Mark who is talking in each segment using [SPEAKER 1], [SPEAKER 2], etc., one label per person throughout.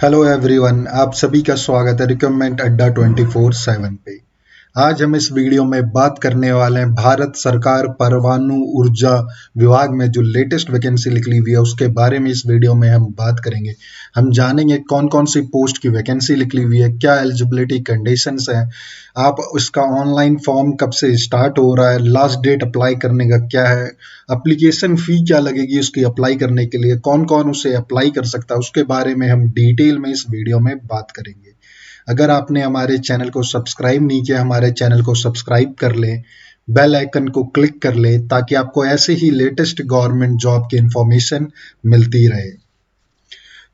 [SPEAKER 1] Hello everyone, आप सभी का स्वागत है रिक्रूटमेंट अड्डा 24/7 पे। आज हम इस वीडियो में बात करने वाले हैं भारत सरकार परमाणु ऊर्जा विभाग में जो लेटेस्ट वैकेंसी निकली हुई है उसके बारे में इस वीडियो में हम बात करेंगे। हम जानेंगे कौन कौन सी पोस्ट की वैकेंसी निकली हुई है, क्या एलिजिबिलिटी कंडीशंस हैं, आप उसका ऑनलाइन फॉर्म कब से स्टार्ट हो रहा है, लास्ट डेट अप्लाई करने का क्या है, एप्लीकेशन फी क्या लगेगी उसकी अप्लाई करने के लिए, कौन कौन उसे अप्लाई कर सकता है, उसके बारे में हम डिटेल में इस वीडियो में बात करेंगे। अगर आपने हमारे चैनल को सब्सक्राइब नहीं किया, हमारे चैनल को सब्सक्राइब कर लें, बेल आइकन को क्लिक कर लें ताकि आपको ऐसे ही लेटेस्ट गवर्नमेंट जॉब की इंफॉर्मेशन मिलती रहे।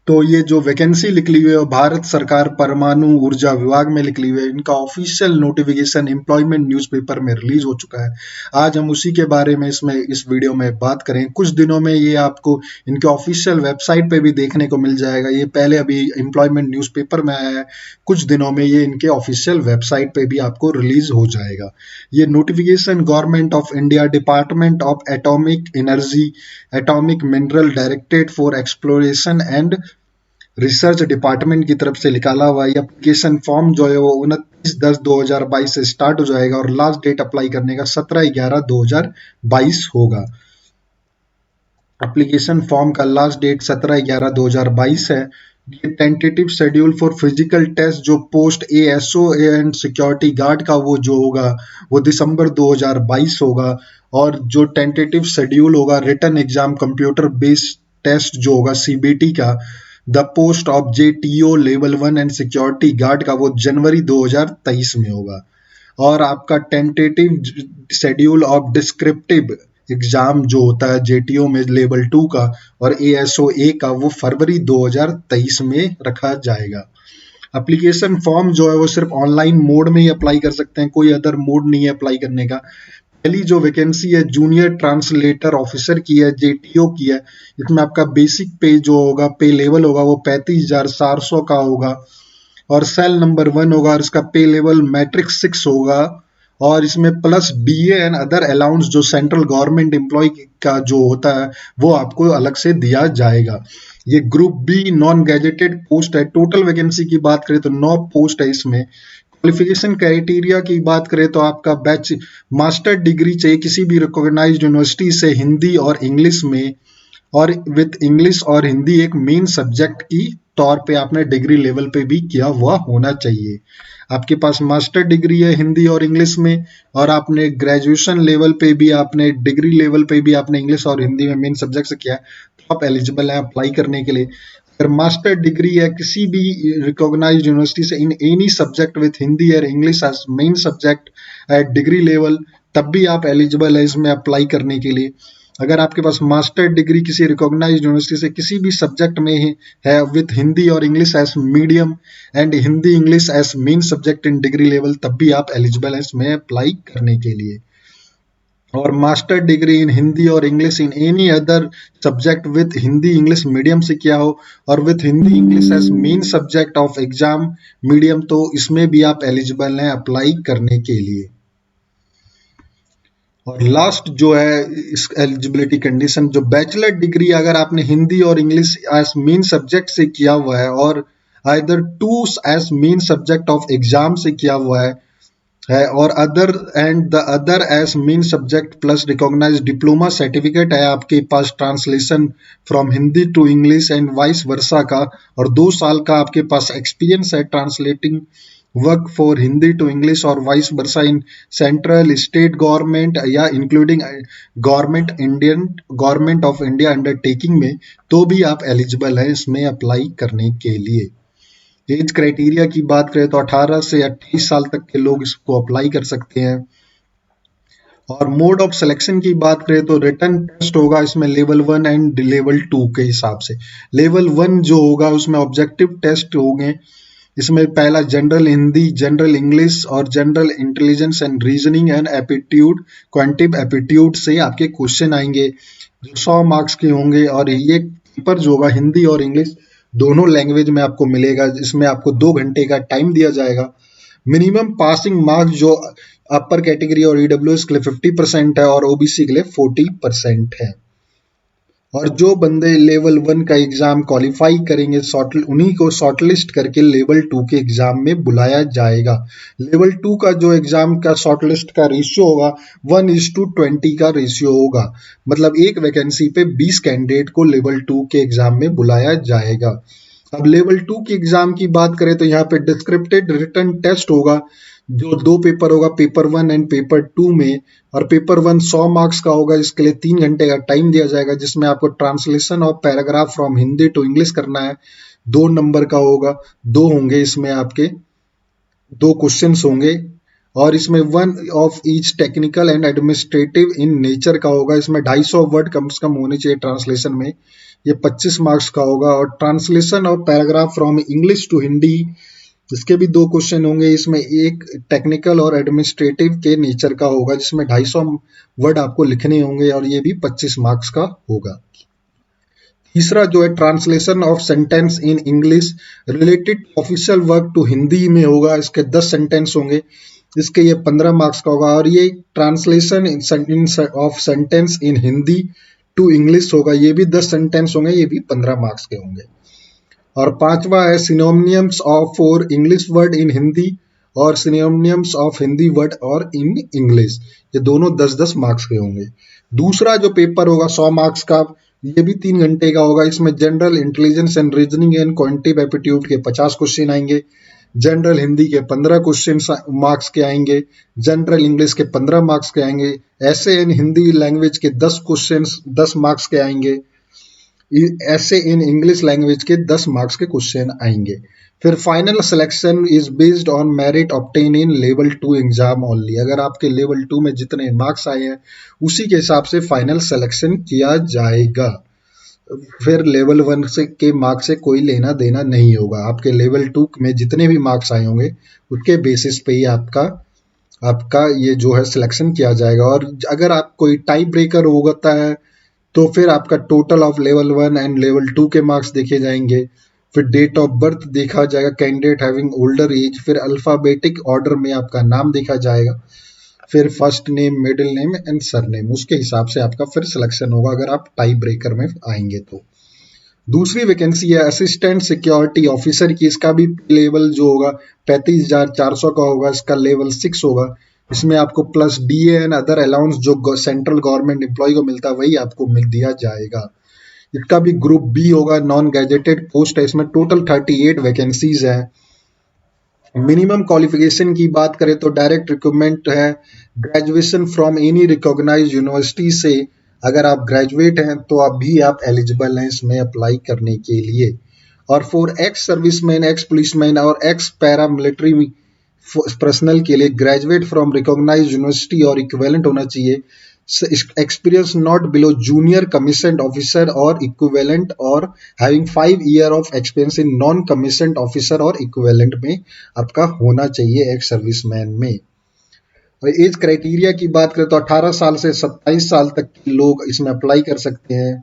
[SPEAKER 1] तो ये जो वैकेंसी निकली हुई है वो भारत सरकार परमाणु ऊर्जा विभाग में निकली हुई है। इनका ऑफिशियल नोटिफिकेशन एम्प्लॉयमेंट न्यूज़पेपर में रिलीज हो चुका है। आज हम उसी के बारे में इस वीडियो में बात करें। कुछ दिनों में ये आपको इनके ऑफिशियल वेबसाइट पे भी देखने को मिल जाएगा। ये पहले अभी एम्प्लॉयमेंट न्यूज़पेपर में आया है, कुछ दिनों में ये इनके ऑफिशियल वेबसाइट पे भी आपको रिलीज हो जाएगा। ये notification government of India department of atomic energy atomic mineral directorate for exploration and research department की तरफ से निकाला हुआ है। एप्लीकेशन फॉर्म जो है वो 29/10/2022 से स्टार्ट हो जाएगा और लास्ट डेट अप्लाई करने का 17/11/2022 होगा। एप्लीकेशन फॉर्म का लास्ट डेट 17/11/2022 है। ये tentative schedule for physical test जो post ASO and security guard का वो जो होगा वो दिसंबर 2022 होगा। और जो टेंटेटिव शेड्यूल होगा written exam computer based test जो होगा सीबीटी का, the post of JTO level 1 and security guard का वो जनवरी 2023 में होगा। और आपका tentative schedule of descriptive exam जो होता है जेटीओ में लेवल 2 का और एएसओ ए का वो फरवरी 2023 में रखा जाएगा। एप्लीकेशन फॉर्म जो है वो सिर्फ ऑनलाइन मोड में ही अप्लाई कर सकते हैं, कोई अदर मोड नहीं है अप्लाई करने का। पहली जो वैकेंसी है जूनियर ट्रांसलेटर ऑफिसर की है, जेटीओ की है। इसमें आपका बेसिक पे जो होगा, पे लेवल होगा वो 35,400 का होगा और सेल नंबर 1 होगा और इसका पे लेवल मैट्रिक 6 होगा। और इसमें plus DA and other allowance जो सेंट्रल गवर्नमेंट एम्प्लॉय का जो होता है वो आपको अलग से दिया जाएगा। ये group B non gazetted post है। टोटल वैकेंसी की बात करें तो 9 पोस्ट है। इसमें क्वालिफिकेशन क्राइटेरिया की बात करें तो आपका बैच मास्टर डिग्री चाहिए किसी भी रिकॉग्नाइज्ड यूनिवर्सिटी से हिंदी और इंग्लिश में, और विथ इंग्लिश और हिंदी एक मेन सब्जेक्ट की तौर पे आपने डिग्री लेवल पे भी किया हुआ होना चाहिए। आपके पास मास्टर डिग्री है हिंदी और इंग्लिश में और आपने ग्रेजुएशन लेवल पे भी आपने डिग्री लेवल पे भी आपने इंग्लिश और हिंदी में मेन सब्जेक्ट से किया है तो आप एलिजिबल हैं अप्लाई करने के लिए। अगर मास्टर डिग्री है किसी भी रिकॉग्नाइज्ड यूनिवर्सिटी से in any subject with Hindi और English as main subject at degree level, तब भी आप एलिजिबल है इसमें अप्लाई करने के लिए। अगर आपके पास मास्टर डिग्री किसी रिकॉग्नाइज्ड यूनिवर्सिटी से किसी भी सब्जेक्ट में है विथ हिंदी और English as medium and Hindi English as main subject in degree level, तब भी आप एलिजिबल है इसमें अप्लाई करने के लिए। और मास्टर डिग्री इन हिंदी और English in any other subject with Hindi English medium से किया हो और with Hindi English as main subject of exam medium, तो इसमें भी आप एलिजिबल हैं अप्लाई करने के लिए। और लास्ट जो है इस एलिजिबिलिटी कंडीशन, जो बैचलर डिग्री अगर आपने हिंदी और इंग्लिश एज मेन सब्जेक्ट से किया हुआ है और either two as main subject of exam से किया हुआ है और other and the other as main subject plus recognised diploma certificate है आपके पास translation from Hindi to English and vice versa का, और 2 साल का आपके पास एक्सपीरियंस है translating work for Hindi to English और vice versa in central state government या including government of India undertaking में, तो भी आप एलिजिबल हैं इसमें अप्लाई करने के लिए। एज क्राइटेरिया की बात करें तो 18 से 28 साल तक के लोग इसको अप्लाई कर सकते हैं। और मोड ऑफ सिलेक्शन की बात करें तो रिटन टेस्ट होगा इसमें लेवल 1 एंड लेवल 2 के हिसाब से। लेवल 1 जो होगा उसमें ऑब्जेक्टिव टेस्ट होंगे। इसमें पहला जनरल हिंदी, जनरल इंग्लिश और general intelligence and reasoning and aptitude quantitative aptitude से आपके क्वेश्चन आएंगे जो 100 मार्क्स के होंगे। और ये पेपर जो होगा हिंदी और इंग्लिश दोनों लैंग्वेज में आपको मिलेगा। इसमें आपको 2 घंटे का टाइम दिया जाएगा। मिनिमम पासिंग मार्क्स जो अपर कैटेगरी और ईडब्ल्यूएस के लिए 50% है और ओबीसी के लिए 40% है। और जो बंदे लेवल 1 का एग्जाम क्वालिफाई करेंगे उन्हीं को शॉर्टलिस्ट करके लेवल 2 के एग्जाम में बुलाया जाएगा। लेवल 2 का जो एग्जाम का शॉर्टलिस्ट का रेशियो होगा 1:20 का रेशियो होगा, मतलब एक वैकेंसी पे 20 कैंडिडेट को लेवल 2 के एग्जाम में बुलाया जाएगा। अब लेवल 2 की एग्जाम की बात करें तो यहाँ पे डिस्क्रिप्टिव रिटन टेस्ट होगा, जो 2 पेपर होगा, पेपर 1 एंड पेपर 2 में। और पेपर 1 100 मार्क्स का होगा, इसके लिए 3 घंटे का टाइम दिया जाएगा, जिसमें आपको translation of paragraph from Hindi to English करना है। 2 नंबर का होगा, 2 होंगे इसमें आपके, 2 क्वेश्चंस होंगे। और इसमें 1 of each technical and administrative in nature का होगा, इसमें 250 वर्ड कम से कम होने चाहिए ट्रांसलेशन में, ये 25 मार्क्स का होगा। और translation of paragraph from English to Hindi, इसके भी 2 क्वेश्चन होंगे, इसमें एक टेक्निकल और एडमिनिस्ट्रेटिव के नेचर का होगा, जिसमें 250 वर्ड आपको लिखने होंगे, और ये भी 25 मार्क्स का होगा। तीसरा जो है translation of sentence in English related official work to Hindi में होगा, इसके 10 सेंटेंस होंगे, इसके ये 15 मार्क्स का होगा। और ये translation of sentence in Hindi to English होगा, ये भी 10 सेंटेंस होंगे, ये भी 15 मार्क्स के होंगे। और पांचवा है synonyms of for English word in Hindi और सिनोनिम्स ऑफ हिंदी वर्ड और इन इंग्लिश, ये दोनों 10-10 मार्क्स के होंगे। दूसरा जो पेपर होगा 100 मार्क्स का, ये भी 3 घंटे का होगा, इसमें general intelligence and reasoning and quantitative aptitude के 50 क्वेश्चन आएंगे, जनरल हिंदी के 15 क्वेश्चन मार्क्स के आएंगे, जनरल इंग्लिश के 15 मार्क्स के आएंगे, ऐसे इन हिंदी लैंग्वेज के 10 क्वेश्चन 10 मार्क्स के आएंगे, ऐसे इन इंग्लिश लैंग्वेज के 10 मार्क्स के क्वेश्चन आएंगे। फिर final selection is based on merit obtain in level 2 exam only, अगर आपके लेवल 2 में जितने मार्क्स आए हैं उसी के हिसाब से फाइनल सिलेक्शन किया जाएगा। फिर लेवल 1 से के मार्क्स से कोई लेना देना नहीं होगा, आपके लेवल 2 में जितने भी मार्क्स आए होंगे उसके बेसिस पे ही आपका आपका ये जो है सिलेक्शन किया जाएगा। और अगर आप कोई टाई ब्रेकर होता है तो फिर आपका total of level 1 and level 2 के मार्क्स देखे जाएंगे, फिर डेट ऑफ बर्थ देखा जाएगा, कैंडिडेट हैविंग ओल्डर एज, फिर अल्फाबेटिक ऑर्डर में आपका नाम देखा जाएगा, फिर first name middle name and surname, उसके हिसाब से आपका फिर सिलेक्शन होगा अगर आप टाई ब्रेकर में आएंगे तो। दूसरी वैकेंसी है असिस्टेंट सिक्योरिटी ऑफिसर की, इसका भी लेवल जो होगा 35,400 का होगा, इसका लेवल 6 होगा, इसमें आपको plus DA and other allowance जो सेंट्रल गवर्नमेंट एम्प्लॉय को मिलता है वही आपको मिल दिया जाएगा। इसका भी ग्रुप बी होगा, नॉन गैजेटेड पोस्ट है, इसमें टोटल 38 वैकेंसीज है। मिनिमम क्वालिफिकेशन की बात करें तो डायरेक्ट रिक्रूटमेंट है, graduation from any recognised university से, अगर आप ग्रेजुएट हैं तो आप एलिजिबल हैं इसमें अप्लाई करने के लिए। और for x serviceman, ex policeman और एक्स पैरामिलिट्री पर्सनल के लिए ग्रेजुएट फ्रॉम रिकॉग्नाइज्ड यूनिवर्सिटी और इक्विवेलेंट होना चाहिए, experience not below junior commissioned officer और इक्विवेलेंट, और having 5 year of experience in non commissioned officer और इक्विवेलेंट में आपका होना चाहिए एक्स सर्विसमैन में। और एज क्राइटेरिया की बात करें तो 18 साल से 27 साल तक के लोग इसमें अप्लाई कर सकते हैं।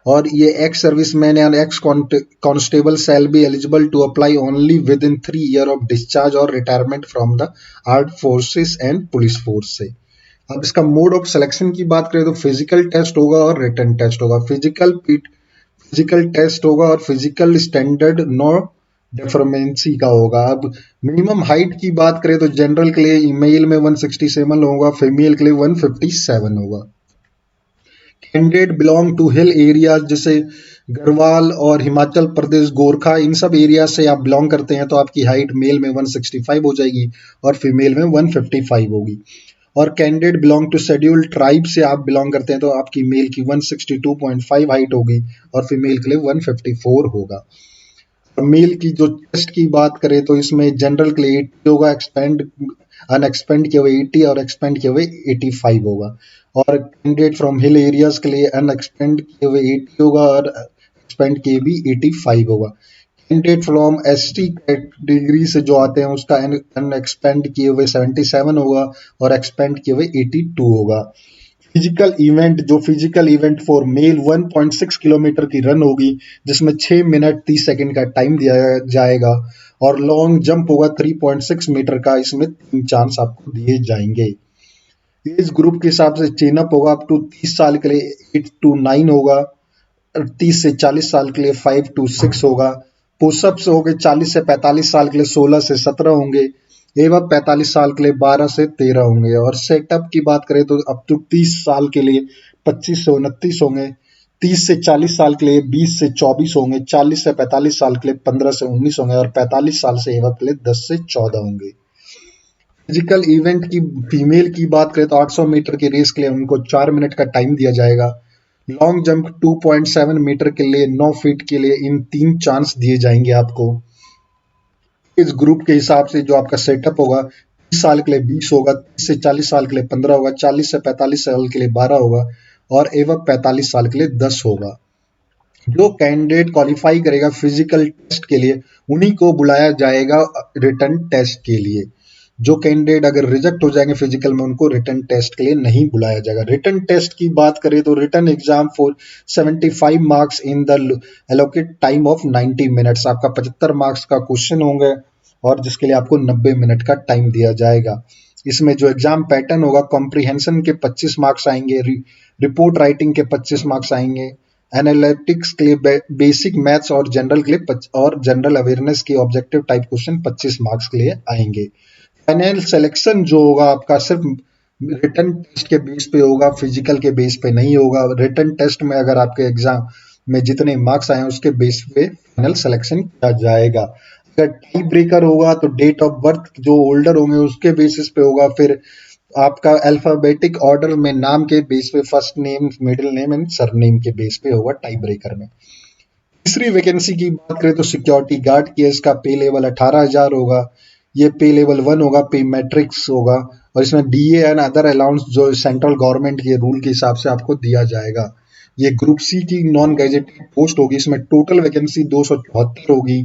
[SPEAKER 1] और ये ex serviceman and ex constable shall be eligible to apply only within 3 year of discharge और retirement from the armed forces and police force से। अब इसका मोड ऑफ सिलेक्शन की बात करें तो फिजिकल टेस्ट होगा और रिटन टेस्ट होगा। फिजिकल टेस्ट होगा और फिजिकल स्टैंडर्ड नो डिफॉर्मेंसी का होगा। अब मिनिमम हाइट की बात करें तो जनरल के लिए मेल में 167 होगा, फीमेल के लिए 157 होगा। Candidate belong to hill area जैसे गढ़वाल और हिमाचल प्रदेश, गोरखा, इन सब एरिया से आप बिलोंग करते हैं तो आपकी हाइट मेल में 165 हो जाएगी और फीमेल में 155 होगी। और candidate belong to scheduled tribe से आप बिलोंग करते हैं तो आपकी मेल की 162.5 हाइट होगी और फीमेल के लिए 154 होगा। मेल की जो चेस्ट की बात करें तो इसमें जनरल के लिए 80 होगा, अनएक्सपेंड किए हुए 80 और एक्सपेंड किए हुए 85 होगा। और कैंडिडेट फ्रॉम हिल एरियाज के लिए अनएक्सपेंड किए हुए 80 होगा और एक्सपेंड किए भी 85 होगा। कैंडिडेट फ्रॉम एसटी कैटेगरी से जो आते हैं उसका अनएक्सपेंड किए हुए 77 होगा और एक्सपेंड किए हुए 82 होगा। Physical event for male 1.6 kilometre की रन होगी जिसमें 6 मिनट 30 सेकंड का टाइम दिया जाएगा। और लॉन्ग जंप होगा 3.6 मीटर का, इसमें 3 चांस आपको दिए जाएंगे। एज ग्रुप के हिसाब से चेनअप होगा अप टू 30 साल के लिए 8 to 9 होगा, 30 से 40 साल के लिए 5 to 6 होगा। पुशअप्स हो गए 40 से 45 साल के लिए 16 से 17 होंगे, एवं 45 साल के लिए 12 से 13 होंगे। और सेटअप की बात करें तो अप टू 30 साल के लिए 25 से 29 होंगे, 30 से 40 साल के लिए 20 से 24 होंगे, 40 से 45 साल के लिए 15 से 19 होंगे और 45 साल से एवं के लिए 10 से 14 होंगे। फिजिकल इवेंट की फीमेल की बात करें तो 800 मीटर की रेस के लिए उनको 4 मिनट का टाइम दिया जाएगा। लॉन्ग जंप 2.7 मीटर के लिए 9 फीट के लिए इन 3 चांस दिए जाएंगे आपको। इस ग्रुप के हिसाब से जो आपका सेटअप होगा 30 साल के लिए 20 होगा, 30 से 40 साल के लिए 15 होगा, 40 से 45 साल के लिए 12 होगा और एवं 45 साल के लिए 10 होगा। जो कैंडिडेट क्वालिफाई करेगा फिजिकल टेस्ट के लिए उन्हीं को बुलाया जाएगा रिटर्न टेस्ट के लिए। जो कैंडिडेट अगर रिजेक्ट हो जाएंगे फिजिकल में उनको रिटर्न टेस्ट के लिए नहीं बुलाया जाएगा। रिटर्न टेस्ट की बात करें तो return exam for 75 marks in the allocate time of 90 minutes, आपका 75 मार्क्स का क्वेश्चन होंगे और जिसके लिए आपको 90 मिनट का टाइम दिया जाएगा। इसमें जो एग्जाम पैटर्न होगा कॉम्प्रिहेंशन के 25 मार्क्स आएंगे, रिपोर्ट राइटिंग के 25 मार्क्स आएंगे, एनालिटिक्स के लिए बेसिक मैथ्स और जनरल के लिए और जनरल अवेयरनेस के ऑब्जेक्टिव टाइप क्वेश्चन 25 मार्क्स के लिए आएंगे। फाइनल सिलेक्शन जो होगा आपका सिर्फ रिटर्न टेस्ट के बेस पे होगा, फिजिकल के बेस पे नहीं होगा। रिटर्न टेस्ट में अगर आपके एग्जाम में जितने मार्क्स आए उसके बेस पे फाइनल सिलेक्शन किया जाएगा। अगर टाई ब्रेकर होगा तो डेट ऑफ बर्थ जो ओल्डर होंगे उसके बेसिस पे होगा, फिर आपका अल्फाबेटिक ऑर्डर में नाम के बेस पे first name, middle name and surname के बेस पे होगा टाई ब्रेकर में। तीसरी वैकेंसी की बात करें तो सिक्योरिटी गार्ड की, इसका पे लेवल 18,000 होगा। ये पे लेवल 1 होगा, पे मैट्रिक्स होगा और इसमें डीए एंड अदर अलाउंस जो सेंट्रल गवर्नमेंट के रूल के हिसाब से आपको दिया जाएगा। ये ग्रुप सी की नॉन गैजेटेड पोस्ट होगी, इसमें टोटल वैकेंसी 274 होगी।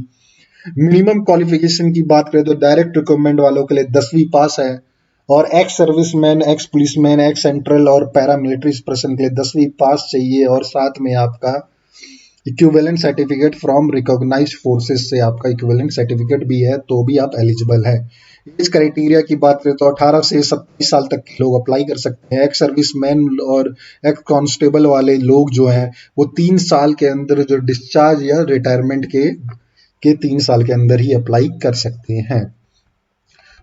[SPEAKER 1] मिनिमम क्वालिफिकेशन की बात करें तो डायरेक्ट रिक्रूटमेंट वालों के लिए 10वीं पास है और ex serviceman, ex policeman, ex central और पैरामिलिट्री पर्सन के लिए 10वीं पास चाहिए और साथ में आपका equivalent certificate from recognised forces से आपका इक्विवेलेंट सर्टिफिकेट भी है तो भी आप एलिजिबल है। इस क्राइटेरिया की बात करें तो 18 से 27 साल तक के लोग अप्लाई कर सकते हैं। एक्स सर्विसमैन और एक्स कांस्टेबल वाले लोग जो हैं वो 3 साल के अंदर जो डिस्चार्ज या रिटायरमेंट के 3 साल के अंदर ही अप्लाई कर सकते हैं।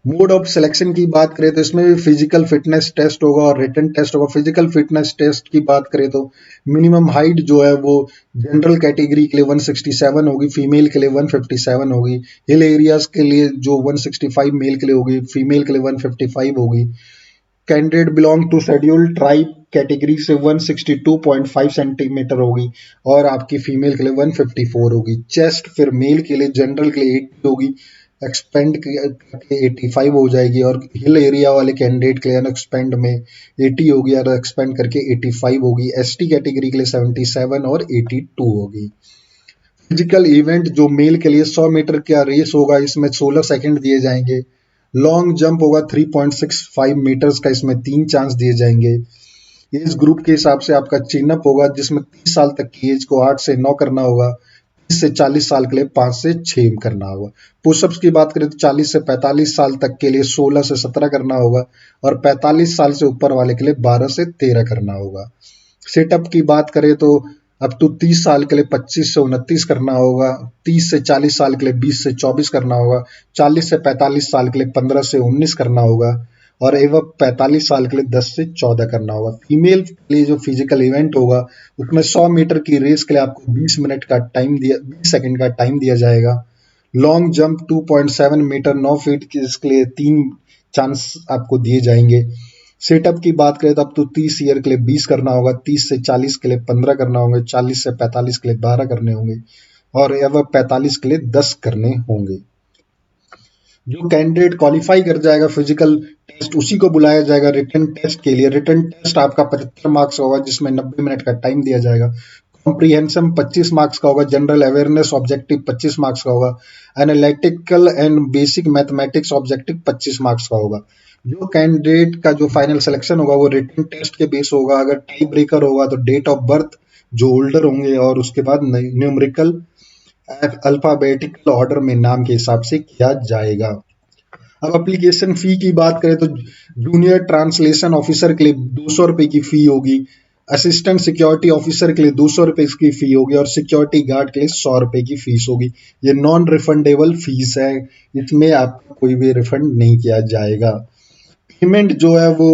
[SPEAKER 1] मोड ऑफ सिलेक्शन की बात करें तो इसमें भी फिजिकल फिटनेस टेस्ट होगा और रिटन टेस्ट होगा। फिजिकल फिटनेस टेस्ट की बात करें तो मिनिमम हाइट जो है वो जनरल कैटेगरी के लिए 167 होगी, फीमेल के लिए 157 होगी, हिल एरियाज के लिए जो 165 मेल के लिए होगी, फीमेल के लिए 155 होगी। Candidate belong to scheduled tribe category से 162.5 सेंटीमीटर होगी और आपकी फीमेल के लिए 154 होगी। चेस्ट फिर मेल के लिए जनरल के लिए 80 होगी, एक्सपेंड करके 85 हो जाएगी और हिल एरिया वाले कैंडिडेट के लिए एक्सपेंड में 80 होगी और एक्सपेंड करके 85 होगी। एसटी कैटेगरी के लिए 77 और 82 होगी। फिजिकल इवेंट जो मेल के लिए 100 मीटर का रेस होगा, इसमें 16 सेकंड दिए जाएंगे। लॉन्ग जंप होगा 3.65 मीटर्स का, इसमें 3 चांस दिए जाएंगे। एज ग्रुप के हिसाब से आपका चिनअप होगा जिसमें 30 साल तक की एज को 8 से 9 करना होगा, 30 से 40 साल के लिए 5 से 6 करना होगा। पुशअप्स की बात करें तो 40 से 45 साल तक के लिए 16 से 17 करना होगा और 45 साल से ऊपर वाले के लिए 12 से 13 करना होगा। सेटअप की बात करें तो अब तो 30 साल के लिए 25 से 29 करना होगा, 30 से 40 साल के लिए 20 से 24 करना होगा, 40 से 45 साल के लिए 15 से 19 करना होगा और एवं 45 साल के लिए 10 से 14 करना होगा। फीमेल के लिए जो फिजिकल इवेंट होगा उसमें 100 मीटर की रेस के लिए आपको 20 सेकंड का टाइम दिया जाएगा। लॉन्ग जंप 2.7 मीटर 9 फीट की इसके लिए 3 चांस आपको दिए जाएंगे। सेटअप की बात करें तो अब तो 30 ईयर के लिए 20 करना होगा, 30 से 40 के लिए 15 करना होंगे, 40 से 45 के लिए 12 करने होंगे और एवं 45 के लिए 10 करने होंगे। जो कैंडिडेट क्वालिफाई कर जाएगा फिजिकल टेस्ट उसी को बुलाया जाएगा रिटन टेस्ट के लिए। रिटन टेस्ट आपका 75 मार्क्स होगा जिसमें 90 मिनट का टाइम दिया जाएगा। कॉम्प्रिहेंशन 25 मार्क्स का होगा, जनरल अवेयरनेस ऑब्जेक्टिव 25 मार्क्स का होगा, analytical and basic mathematics objective 25 marks का होगा। जो कैंडिडेट का जो फाइनल सिलेक्शन होगा वो रिटन टेस्ट के बेस होगा। अगर टाई ब्रेकर होगा तो डेट ऑफ बर्थ जो ओल्डर होंगे और उसके बाद न्यूमेरिकल अल्फाबेटिकल ऑर्डर में नाम के हिसाब से किया जाएगा। अब एप्लीकेशन फ़ी की बात करें तो जूनियर ट्रांसलेशन ऑफिसर के लिए 200 रुपये की फ़ी होगी, असिस्टेंट सिक्योरिटी ऑफिसर के लिए 200 रुपये की फ़ी होगी और सिक्योरिटी गार्ड के लिए 100 रुपये की फ़ीस होगी। ये नॉन रिफंडेबल फीस है, इसमें आपका कोई भी रिफंड नहीं किया जाएगा। पेमेंट जो है वो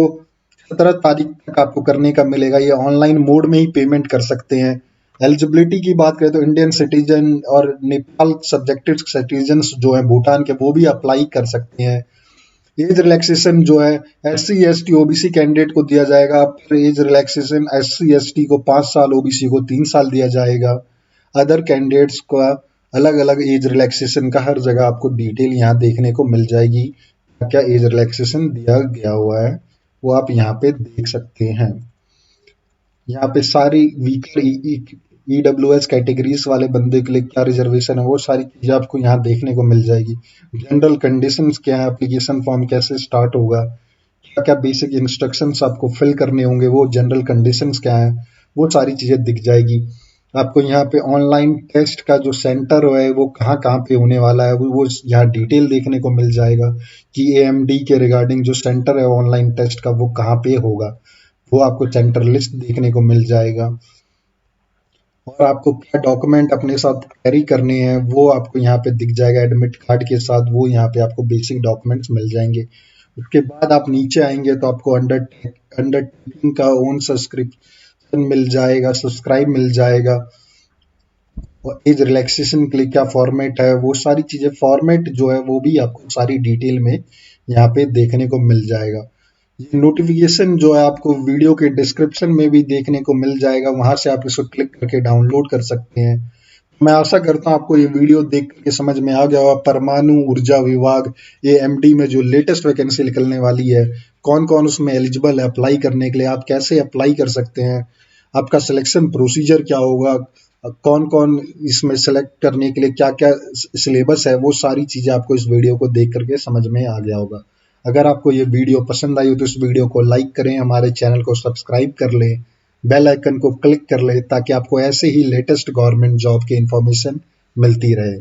[SPEAKER 1] 17 तारीख तक आपको करने का मिलेगा। ये ऑनलाइन मोड में ही पेमेंट कर सकते हैं। एलिजिबिलिटी की बात करें तो इंडियन सिटीजन और नेपाल सब्जेक्टेड सिटीजन जो है भूटान के, वो भी अप्लाई कर सकते हैं। एज रिलैक्सेशन जो है SC ST OBC कैंडिडेट को दिया जाएगा। फिर एज रिलैक्सेशन SC ST को 5 साल, OBC को 3 साल दिया जाएगा। अदर कैंडिडेट्स का अलग अलग एज रिलैक्सेशन का हर जगह आपको डिटेल यहाँ देखने को मिल जाएगी। क्या एज रिलैक्सेशन दिया गया हुआ है वो आप यहाँ पे देख सकते हैं। यहाँ पे सारी वीकर EWS कैटेगरीज वाले बंदे के लिए क्या रिजर्वेशन है वो सारी चीज़ें आपको यहाँ देखने को मिल जाएगी। जनरल कंडीशंस क्या है, एप्लीकेशन फॉर्म कैसे स्टार्ट होगा, क्या क्या बेसिक इंस्ट्रक्शंस आपको फिल करने होंगे, वो जनरल कंडीशंस क्या है, वो सारी चीज़ें दिख जाएगी। आपको यहाँ पे ऑनलाइन टेस्ट का जो सेंटर है वो कहाँ कहाँ पे होने वाला है वो यहाँ डिटेल देखने को मिल जाएगा कि AMD के रिगार्डिंग जो सेंटर है ऑनलाइन टेस्ट का वो कहाँ पे होगा, वो आपको सेंटर लिस्ट देखने को मिल जाएगा। और आपको क्या डॉक्यूमेंट अपने साथ कैरी करने हैं वो आपको यहाँ पे दिख जाएगा एडमिट कार्ड के साथ, वो यहाँ पे आपको बेसिक डॉक्यूमेंट्स मिल जाएंगे। उसके बाद आप नीचे आएंगे तो आपको अंडरटेकिंग का ओन सब्सक्रिप्शन मिल जाएगा, सब्सक्राइब मिल जाएगा। और एज रिलैक्सेशन के लिए क्या फॉर्मेट है वो सारी चीज़ें, फॉर्मेट जो है वो भी आपको सारी डिटेल में यहाँ पे देखने को मिल जाएगा। ये नोटिफिकेशन जो है आपको वीडियो के डिस्क्रिप्शन में भी देखने को मिल जाएगा, वहां से आप इसको क्लिक करके डाउनलोड कर सकते हैं। मैं आशा करता हूँ आपको ये वीडियो देख के समझ में आ गया होगा परमाणु ऊर्जा विभाग AMD में जो लेटेस्ट वैकेंसी निकलने वाली है, कौन कौन उसमें एलिजिबल है अप्लाई करने के लिए, आप कैसे अप्लाई कर सकते हैं, आपका सिलेक्शन प्रोसीजर क्या होगा, कौन कौन इसमें सेलेक्ट करने के लिए क्या क्या सिलेबस है, वो सारी चीज़ें आपको इस वीडियो को देख करके समझ में आ गया होगा। अगर आपको ये वीडियो पसंद आई हो तो इस वीडियो को लाइक करें, हमारे चैनल को सब्सक्राइब कर लें, बेल आइकन को क्लिक कर लें ताकि आपको ऐसे ही लेटेस्ट गवर्नमेंट जॉब की इंफॉर्मेशन मिलती रहे।